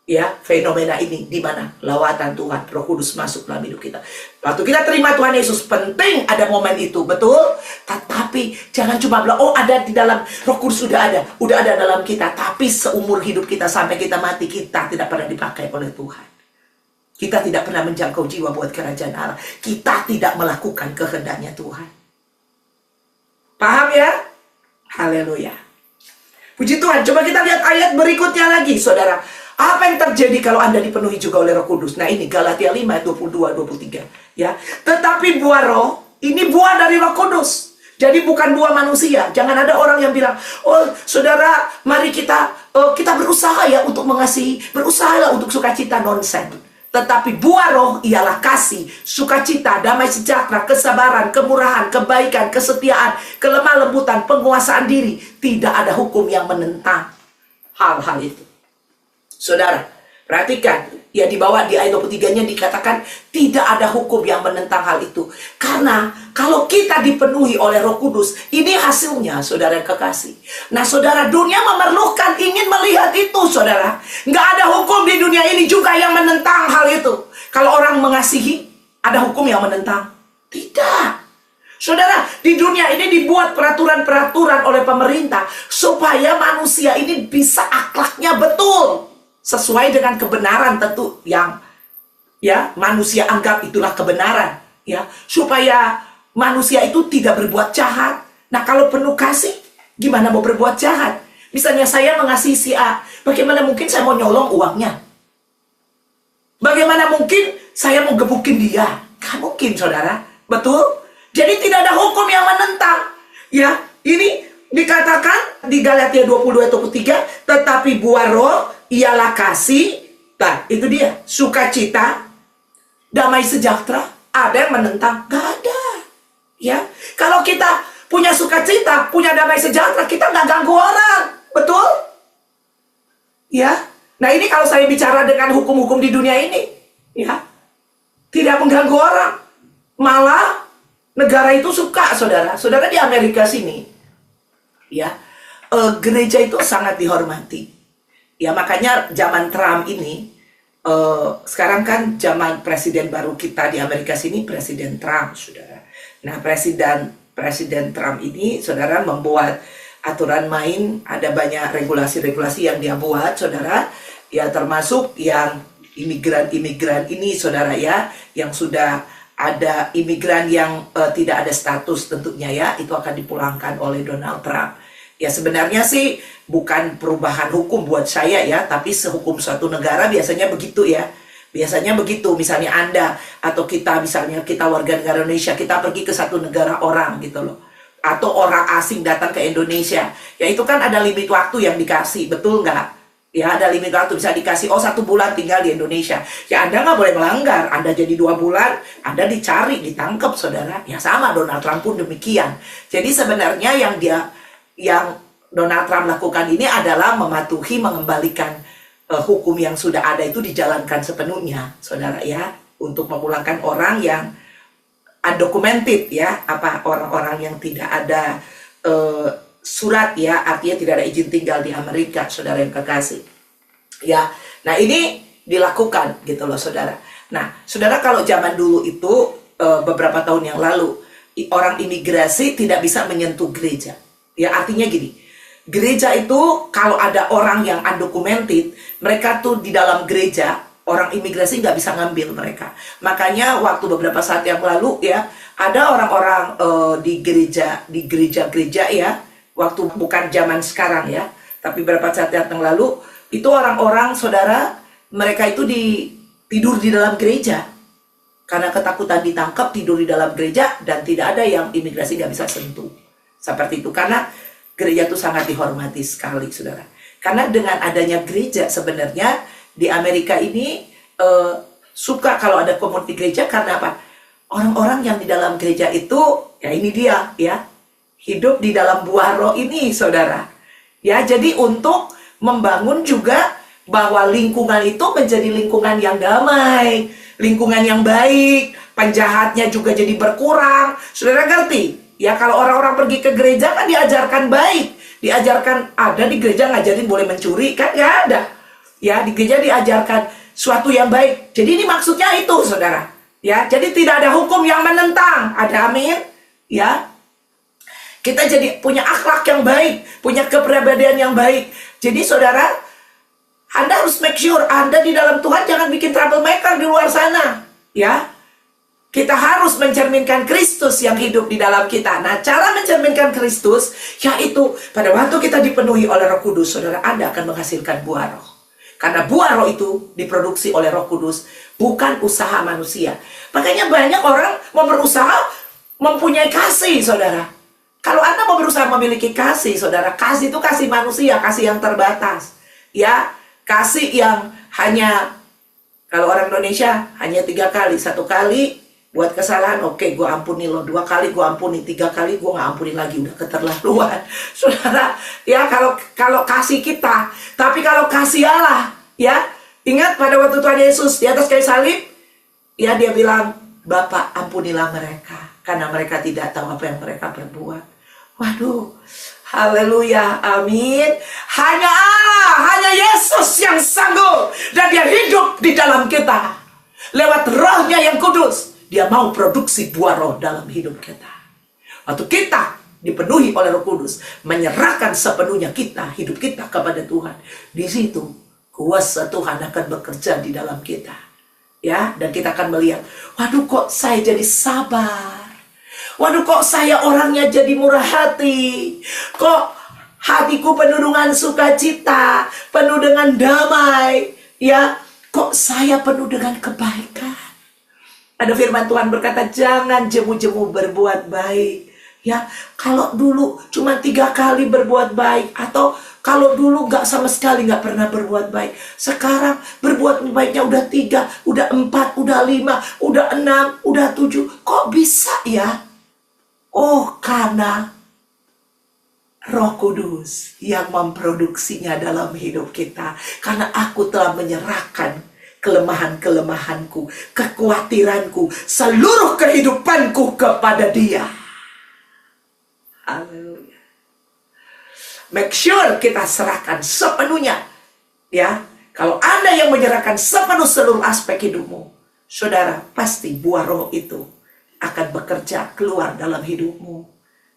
ya fenomena ini, di mana lawatan Tuhan, Roh Kudus masuk dalam hidup kita. Waktu kita terima Tuhan Yesus, penting ada momen itu, betul. Tetapi jangan cuma bilang, oh ada di dalam Roh Kudus, udah ada dalam kita. Tapi seumur hidup kita sampai kita mati, kita tidak pernah dipakai oleh Tuhan. Kita tidak pernah menjangkau jiwa buat kerajaan Allah. Kita tidak melakukan kehendaknya Tuhan. Paham ya? Haleluya. Puji Tuhan. Coba kita lihat ayat berikutnya lagi, saudara. Apa yang terjadi kalau Anda dipenuhi juga oleh Roh Kudus? Nah ini Galatia 5, 22-23. Ya. Tetapi buah roh, ini buah dari Roh Kudus. Jadi bukan buah manusia. Jangan ada orang yang bilang, oh saudara, mari kita berusaha ya untuk mengasihi. Berusahalah untuk sukacita. Nonsen. Tetapi buah roh ialah kasih, sukacita, damai sejahtera, kesabaran, kemurahan, kebaikan, kesetiaan, kelemah lembutan, penguasaan diri. Tidak ada hukum yang menentang hal-hal itu. Saudara, perhatikan, ya di bawah di ayat 23-nya dikatakan tidak ada hukum yang menentang hal itu. Karena kalau kita dipenuhi oleh Roh Kudus, ini hasilnya, saudara yang kekasih. Nah, saudara, dunia memerlukan, ingin melihat itu, saudara. Nggak ada hukum di dunia ini juga yang menentang hal itu. Kalau orang mengasihi, ada hukum yang menentang? Tidak. Saudara, di dunia ini dibuat peraturan-peraturan oleh pemerintah supaya manusia ini bisa akhlaknya betul. Sesuai dengan kebenaran tentu yang ya manusia anggap itulah kebenaran, ya, supaya manusia itu tidak berbuat jahat. Nah, kalau penuh kasih, gimana mau berbuat jahat? Misalnya saya mengasihi si A, bagaimana mungkin saya mau nyolong uangnya? Bagaimana mungkin saya mau gebukin dia? Gak mungkin, saudara. Betul? Jadi tidak ada hukum yang menentang. Ya, ini dikatakan di Galatia 22-23, tetapi buah roh ialah kasih, nah itu dia, sukacita, damai sejahtera. Ada yang menentang? Gak ada. Ya, kalau kita punya sukacita, punya damai sejahtera, kita nggak ganggu orang, betul? Ya, nah ini kalau saya bicara dengan hukum-hukum di dunia ini, ya, tidak mengganggu orang, malah negara itu suka, saudara. Saudara di Amerika sini, ya, gereja itu sangat dihormati. Ya makanya zaman Trump ini, sekarang kan zaman presiden baru kita di Amerika sini, Presiden Trump, saudara. Nah Presiden Trump ini, saudara, membuat aturan main, ada banyak regulasi-regulasi yang dia buat, saudara. Ya termasuk yang imigran-imigran ini, saudara ya, yang sudah ada imigran yang tidak ada status tentunya ya, itu akan dipulangkan oleh Donald Trump. Ya sebenarnya sih bukan perubahan hukum buat saya ya, tapi sehukum suatu negara biasanya begitu ya. Biasanya begitu, misalnya Anda atau kita, misalnya kita warga negara Indonesia, kita pergi ke satu negara orang gitu loh. Atau orang asing datang ke Indonesia. Ya itu kan ada limit waktu yang dikasih, betul nggak? Ya ada limit waktu, bisa dikasih, oh 1 bulan tinggal di Indonesia. Ya Anda nggak boleh melanggar, Anda jadi 2 bulan, Anda dicari, ditangkap, saudara. Ya sama, Donald Trump pun demikian. Jadi sebenarnya yang Donald Trump lakukan ini adalah mematuhi, mengembalikan hukum yang sudah ada itu dijalankan sepenuhnya, saudara ya, untuk memulangkan orang yang undocumented ya, orang-orang yang tidak ada surat ya, artinya tidak ada izin tinggal di Amerika, saudara yang kekasih. Ya, nah ini dilakukan gitu loh, saudara. Nah, saudara, kalau zaman dulu itu beberapa tahun yang lalu, orang imigrasi tidak bisa menyentuh gereja. Ya artinya gini, gereja itu kalau ada orang yang undocumented, mereka tuh di dalam gereja, orang imigrasi nggak bisa ngambil mereka. Makanya waktu beberapa saat yang lalu ya, ada orang-orang di gereja ya, waktu bukan zaman sekarang ya, tapi beberapa saat yang lalu, itu orang-orang, saudara, mereka itu tidur di dalam gereja. Karena ketakutan ditangkap, tidur di dalam gereja, dan tidak ada yang imigrasi nggak bisa sentuh. Seperti itu, karena gereja itu sangat dihormati sekali, saudara. Karena dengan adanya gereja, sebenarnya di Amerika ini suka kalau ada komunitas gereja, karena apa? Orang-orang yang di dalam gereja itu, ya ini dia, ya, hidup di dalam buah roh ini, saudara. Ya, jadi untuk membangun juga bahwa lingkungan itu menjadi lingkungan yang damai, lingkungan yang baik, penjahatnya juga jadi berkurang. Saudara ngerti? Ya, kalau orang-orang pergi ke gereja kan diajarkan baik, diajarkan, ada di gereja ngajarin boleh mencuri kan? Nggak ada. Ya, di gereja diajarkan suatu yang baik. Jadi ini maksudnya itu, saudara. Ya, jadi tidak ada hukum yang menentang. Ada amin? Ya, kita jadi punya akhlak yang baik, punya kepribadian yang baik. Jadi saudara, Anda harus make sure Anda di dalam Tuhan jangan bikin troublemaker di luar sana. Ya, kita harus mencerminkan Kristus yang hidup di dalam kita. Nah, cara mencerminkan Kristus, yaitu pada waktu kita dipenuhi oleh Roh Kudus, saudara, Anda akan menghasilkan buah roh. Karena buah roh itu diproduksi oleh Roh Kudus, bukan usaha manusia. Makanya banyak orang mau berusaha mempunyai kasih, saudara. Kalau Anda mau berusaha memiliki kasih, saudara, kasih itu kasih manusia, kasih yang terbatas. Ya, kasih yang hanya, kalau orang Indonesia, hanya 3 kali. 1 kali buat kesalahan, oke, gue ampuni lo. 2 kali gue ampuni, 3 kali gue gak ampuni lagi, udah keterlaluan. Saudara, ya kalau kasih kita, tapi kalau kasih Allah, ya, ingat pada waktu Tuhan Yesus di atas kayu salib, ya, dia bilang, Bapa, ampunilah mereka, karena mereka tidak tahu apa yang mereka perbuat. Waduh, haleluya, amin. Hanya Allah, hanya Yesus yang sanggup, dan dia hidup di dalam kita. Lewat rohnya yang kudus, dia mau produksi buah roh dalam hidup kita. Waktu kita dipenuhi oleh Roh Kudus, menyerahkan sepenuhnya kita, hidup kita kepada Tuhan, di situ kuasa Tuhan akan bekerja di dalam kita. Ya, dan kita akan melihat, waduh kok saya jadi sabar. Waduh kok saya orangnya jadi murah hati. Kok hatiku penuh dengan sukacita, penuh dengan damai. Ya, kok saya penuh dengan kebaikan. Ada firman Tuhan berkata, jangan jemu-jemu berbuat baik. Ya, kalau dulu cuma 3 kali berbuat baik, atau kalau dulu nggak sama sekali nggak pernah berbuat baik, sekarang berbuat baiknya udah 3, udah 4, udah 5, udah 6, udah 7. Kok bisa ya? Oh, karena Roh Kudus yang memproduksinya dalam hidup kita. Karena aku telah menyerahkan kelemahan-kelemahanku, kekhawatiranku, seluruh kehidupanku kepada Dia. Haleluya. Make sure kita serahkan sepenuhnya. Ya, kalau Anda yang menyerahkan seluruh aspek hidupmu, saudara, pasti buah roh itu akan bekerja keluar dalam hidupmu.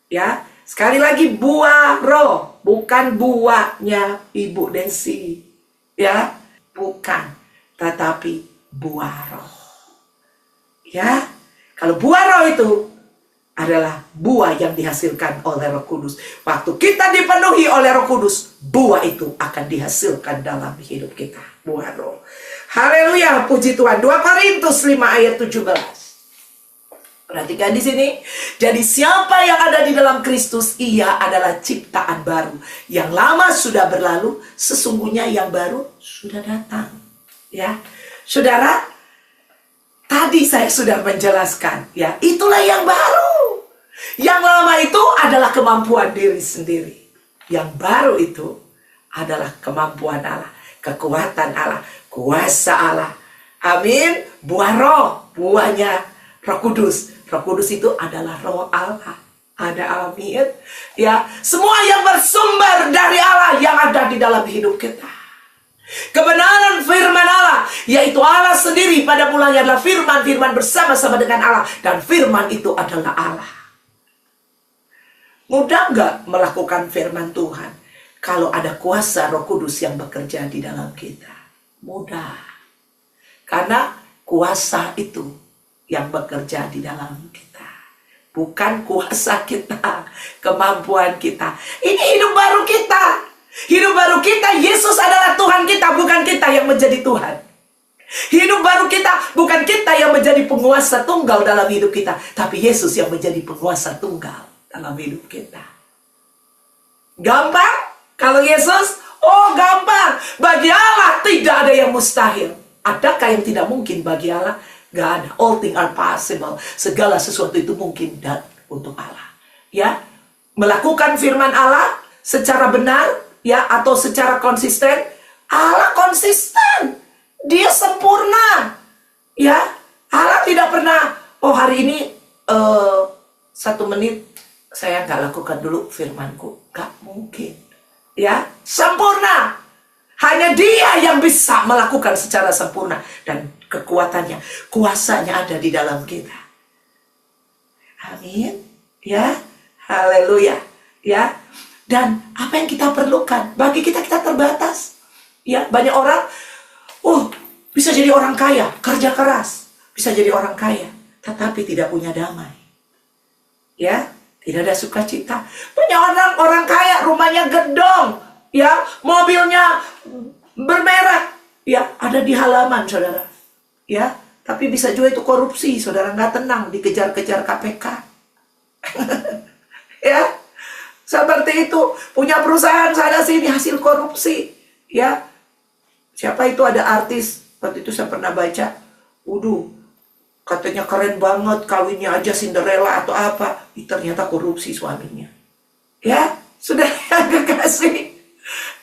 Ya, sekali lagi buah roh, bukan buahnya Ibu Desi. Ya, bukan, tetapi buah roh. Ya, kalau buah roh itu adalah buah yang dihasilkan oleh Roh Kudus. Waktu kita dipenuhi oleh Roh Kudus, buah itu akan dihasilkan dalam hidup kita. Buah roh. Haleluya, puji Tuhan. 2 Korintus 5 ayat 17. Perhatikan di sini. Jadi siapa yang ada di dalam Kristus, ia adalah ciptaan baru. Yang lama sudah berlalu, sesungguhnya yang baru sudah datang. Ya, saudara, tadi saya sudah menjelaskan, ya, itulah yang baru. Yang lama itu adalah kemampuan diri sendiri. Yang baru itu adalah kemampuan Allah, kekuatan Allah, kuasa Allah. Amin. Buah roh, buahnya Roh Kudus. Roh Kudus itu adalah roh Allah. Ada amin. Ya, semua yang bersumber dari Allah yang ada di dalam hidup kita. Kebenaran firman Allah, yaitu Allah sendiri pada mulanya adalah firman. Firman bersama-sama dengan Allah, dan firman itu adalah Allah. Mudah nggak melakukan firman Tuhan kalau ada kuasa Roh Kudus yang bekerja di dalam kita? Mudah. Karena kuasa itu yang bekerja di dalam kita. Bukan kuasa kita, kemampuan kita. Ini hidup baru kita. Hidup baru kita, Yesus adalah Tuhan kita, bukan kita yang menjadi Tuhan. Hidup baru kita, bukan kita yang menjadi penguasa tunggal dalam hidup kita, tapi Yesus yang menjadi penguasa tunggal dalam hidup kita. Gampang? Kalau Yesus, oh gampang. Bagi Allah tidak ada yang mustahil. Adakah yang tidak mungkin bagi Allah? Gak ada. All things are possible. Segala sesuatu itu mungkin dan untuk Allah. Ya, melakukan firman Allah secara benar, ya, atau secara konsisten. Allah konsisten. Dia sempurna. Ya, Allah tidak pernah, oh hari ini 1 menit saya nggak lakukan dulu firman-Ku. Nggak mungkin. Ya, sempurna. Hanya Dia yang bisa melakukan secara sempurna. Dan kekuatannya, kuasanya ada di dalam kita. Amin. Ya, haleluya. Ya, dan apa yang kita perlukan? Bagi kita terbatas. Ya, banyak orang, bisa jadi orang kaya, kerja keras. Bisa jadi orang kaya, tetapi tidak punya damai. Ya, tidak ada sukacita. Banyak orang kaya, rumahnya gedong, ya, mobilnya bermerek, ya, ada di halaman, saudara. Ya, tapi bisa juga itu korupsi, saudara, nggak tenang, dikejar-kejar KPK. Ya, seperti itu. Punya perusahaan sana sini hasil korupsi. Ya, siapa itu, ada artis, waktu itu saya pernah baca, katanya keren banget, kawinnya aja Cinderella atau apa, ternyata korupsi suaminya. Ya, sudah yang kekasih.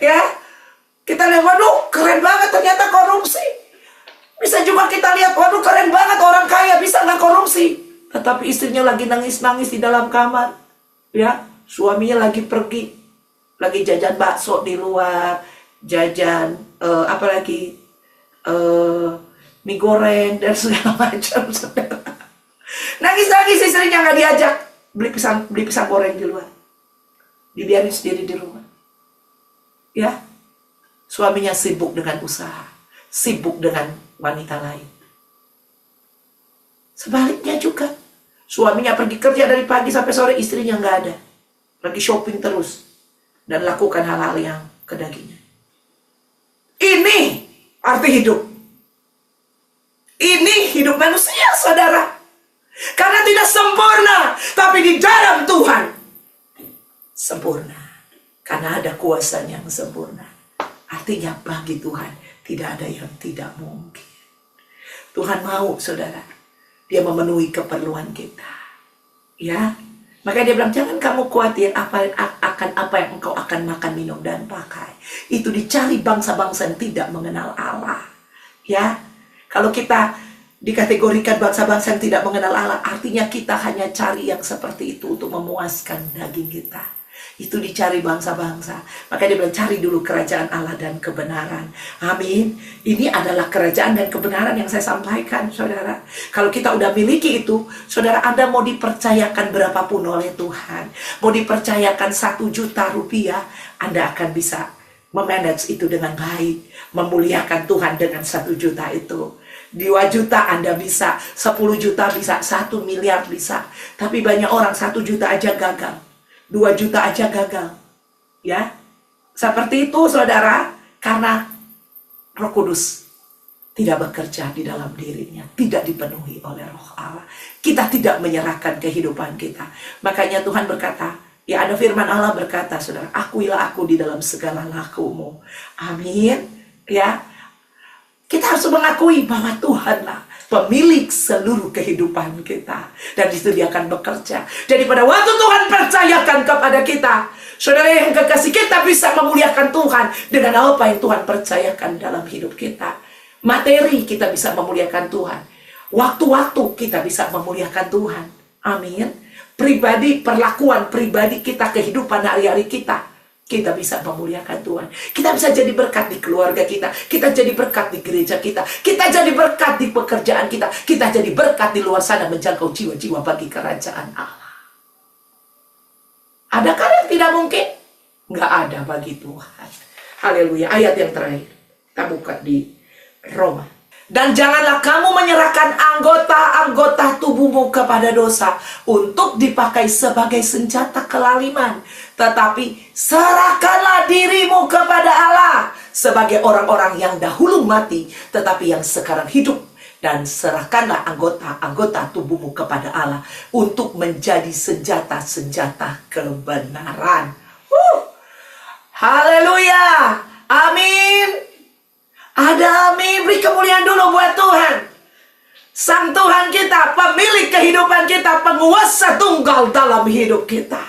Ya, kita lihat, waduh, keren banget, ternyata korupsi. Bisa juga kita lihat, waduh, keren banget, orang kaya bisa nggak korupsi. Tetapi istrinya lagi nangis-nangis di dalam kamar. Ya, suaminya lagi pergi, lagi jajan bakso di luar, jajan mie goreng dan segala macam. Nangis-nangis istrinya nggak diajak beli pisang goreng di luar, dibiarin sendiri di rumah. Ya, suaminya sibuk dengan usaha, sibuk dengan wanita lain. Sebaliknya juga, suaminya pergi kerja dari pagi sampai sore, istrinya nggak ada, lagi shopping terus dan lakukan hal-hal yang kedagingan. Ini arti hidup. Ini hidup manusia, saudara. Karena tidak sempurna, tapi di dalam Tuhan sempurna. Karena ada kuasanya yang sempurna. Artinya bagi Tuhan tidak ada yang tidak mungkin. Tuhan mau, saudara, Dia memenuhi keperluan kita. Ya, maka Dia bilang, jangan kamu khawatir akan apa yang engkau akan makan, minum, dan pakai. Itu dicari bangsa-bangsa yang tidak mengenal Allah. Ya, kalau kita dikategorikan bangsa-bangsa yang tidak mengenal Allah, artinya kita hanya cari yang seperti itu untuk memuaskan daging kita. Itu dicari bangsa-bangsa. Maka Dia bilang, cari dulu kerajaan Allah dan kebenaran. Amin. Ini adalah kerajaan dan kebenaran yang saya sampaikan, saudara. Kalau kita udah miliki itu, saudara, Anda mau dipercayakan berapapun oleh Tuhan, mau dipercayakan 1 juta rupiah, Anda akan bisa memanage itu dengan baik, memuliakan Tuhan dengan 1 juta itu. 2 juta Anda bisa, 10 juta bisa, 1 miliar bisa. Tapi banyak orang 1 juta aja gagal, 2 juta aja gagal. Ya, seperti itu, saudara, karena Roh Kudus tidak bekerja di dalam dirinya, tidak dipenuhi oleh Roh Allah. Kita tidak menyerahkan kehidupan kita. Makanya Tuhan berkata, ya, ada firman Allah berkata, saudara, akuilah aku di dalam segala lakumu. Amin. Ya, kita harus mengakui bahwa Tuhanlah pemilik seluruh kehidupan kita. Dan itu Dia akan bekerja. Jadi pada waktu Tuhan percayakan kepada kita, saudara yang kekasih, kita bisa memuliakan Tuhan dengan apa yang Tuhan percayakan dalam hidup kita. Materi kita bisa memuliakan Tuhan. Waktu-waktu kita bisa memuliakan Tuhan. Amin. Pribadi, perlakuan pribadi kita, kehidupan hari-hari kita bisa memuliakan Tuhan. Kita bisa jadi berkat di keluarga kita. Kita jadi berkat di gereja kita. Kita jadi berkat di pekerjaan kita. Kita jadi berkat di luar sana menjangkau jiwa-jiwa bagi kerajaan Allah. Adakah yang tidak mungkin? Nggak ada bagi Tuhan. Haleluya. Ayat yang terakhir, kita buka di Roma. Dan janganlah kamu menyerahkan anggota-anggota tubuhmu kepada dosa untuk dipakai sebagai senjata kelaliman. Tetapi serahkanlah dirimu kepada Allah sebagai orang-orang yang dahulu mati, tetapi yang sekarang hidup. Dan serahkanlah anggota-anggota tubuhmu kepada Allah untuk menjadi senjata-senjata kebenaran. Haleluya. Amin. Ada amin. Beri kemuliaan dulu buat Tuhan. Sang Tuhan kita, pemilik kehidupan kita, penguasa tunggal dalam hidup kita.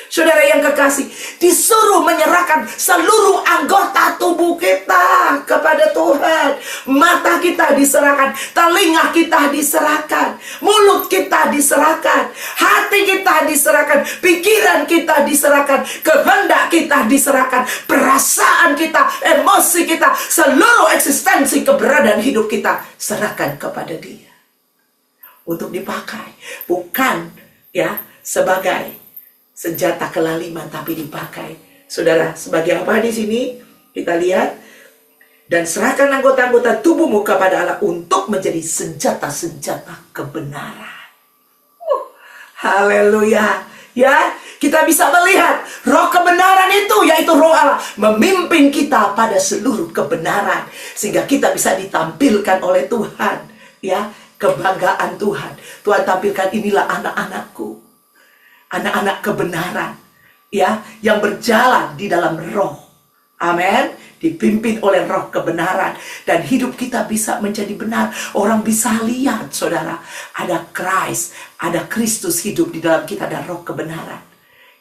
Saudara yang kekasih, disuruh menyerahkan seluruh anggota tubuh kita kepada Tuhan. Mata kita diserahkan, telinga kita diserahkan, mulut kita diserahkan, hati hati kita diserahkan, pikiran kita diserahkan, kehendak kita diserahkan, perasaan kita, emosi kita, seluruh eksistensi keberadaan hidup kita serahkan kepada Dia. Untuk dipakai, bukan ya sebagai senjata kelaliman, tapi dipakai, saudara, sebagai apa di sini? Kita lihat, dan serahkan anggota-anggota tubuhmu kepada Allah untuk menjadi senjata-senjata kebenaran. Haleluya. Ya, kita bisa melihat roh kebenaran itu, yaitu roh Allah, memimpin kita pada seluruh kebenaran, sehingga kita bisa ditampilkan oleh Tuhan. Ya, kebanggaan Tuhan. Tuhan tampilkan, inilah anak-anakku, anak-anak kebenaran, ya, yang berjalan di dalam roh. Amin. Dipimpin oleh roh kebenaran. Dan hidup kita bisa menjadi benar. Orang bisa lihat, saudara, ada Christ, ada Kristus hidup di dalam kita, dan roh kebenaran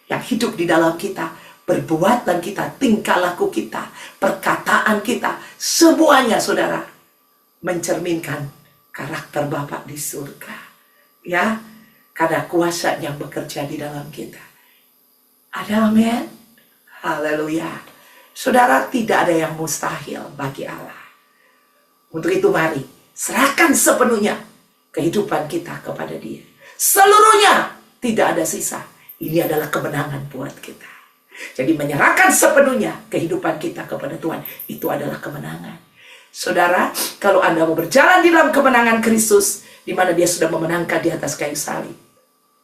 yang hidup di dalam kita. Perbuatan kita, tingkah laku kita, perkataan kita, semuanya, saudara, mencerminkan karakter Bapa di surga. Ya, karena kuasa yang bekerja di dalam kita. Ada amin? Haleluya. Saudara, tidak ada yang mustahil bagi Allah. Untuk itu mari serahkan sepenuhnya kehidupan kita kepada Dia. Seluruhnya, tidak ada sisa. Ini adalah kemenangan buat kita. Jadi menyerahkan sepenuhnya kehidupan kita kepada Tuhan, itu adalah kemenangan. Saudara, kalau Anda mau berjalan di dalam kemenangan Kristus, di mana Dia sudah memenangkan di atas kayu salib,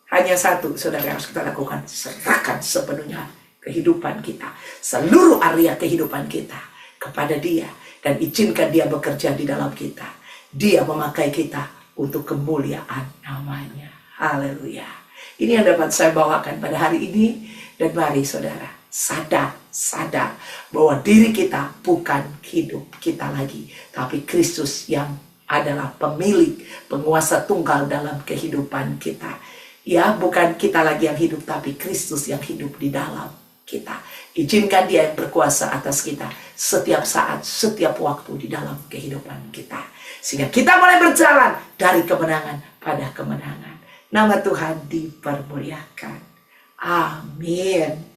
hanya satu, saudara, yang harus kita lakukan: serahkan sepenuhnya kehidupan kita, seluruh area kehidupan kita kepada Dia, dan izinkan Dia bekerja di dalam kita. Dia memakai kita untuk kemuliaan namanya. Haleluya. Ini yang dapat saya bawakan pada hari ini. Dan mari, saudara, sadar bahwa diri kita bukan hidup kita lagi, tapi Kristus yang adalah pemilik, penguasa tunggal dalam kehidupan kita. Ya, bukan kita lagi yang hidup, tapi Kristus yang hidup di dalam kita. Izinkan Dia yang berkuasa atas kita setiap saat, setiap waktu di dalam kehidupan kita, sehingga kita mulai berjalan dari kemenangan pada kemenangan. Nama Tuhan dipermuliakan. Amin.